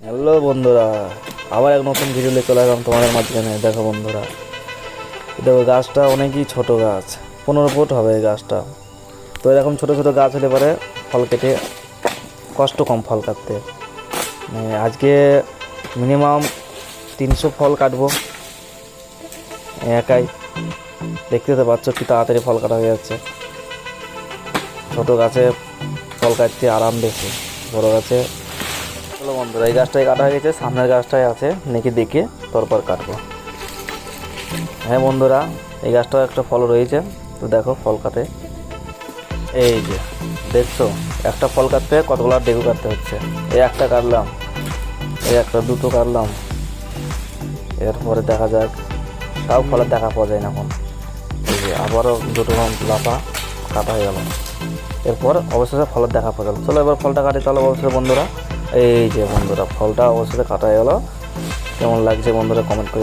Hello বন্ধুরা, আবার এক নতুন ভিডিও নিয়ে চলে আসলাম তোমাদের মাঝখানে। দেখো বন্ধুরা, দেখো গাছটা অনেকই ছোট গাছ, 15 ফুট হবে এই গাছটা। তো এরকম ছোট ছোট গাছ হলে পরে ফল কেটে কষ্ট কম ফল কাটতে। আজকে মিনিমাম 300 ফল কাটবো একাই। দেখতে তো পাচ্ছ কি তাড়াতাড়ি ফল কাটা হয়ে যাচ্ছে। ছোট গাছে ফল কাটতে আরাম বেশি, বড় গাছে। চলো বন্ধুরা, এই গাছটাই কাটা হয়ে গেছে, সামনের গাছটাই আছে, নাকি দেখে তারপর কাটবো। হ্যাঁ বন্ধুরা, এই গাছটাও একটা ফল রয়েছে, তো দেখো ফল কাটে। এই যে দেখছো, একটা ফল কাটতে কতগুলো ডেকু কাটতে হচ্ছে। এই একটা কাটলাম, এই একটা দুটো কাটলাম, এরপরে দেখা যাক। তাও ফলের দেখা পাওয়া যায় না এখন। এই যে আবারও দুটো লাফা কাটা হয়ে গেল, এরপর অবশেষে ফলের দেখা পাওয়া গেল। চলো এবার ফলটা কাটি তাহলে অবশ্যই বন্ধুরা। এই যে বন্ধুরা, ফলটা অবশেষে কাটা হয়ে গেল। কেমন লাগছে বন্ধুরা কমেন্ট করে।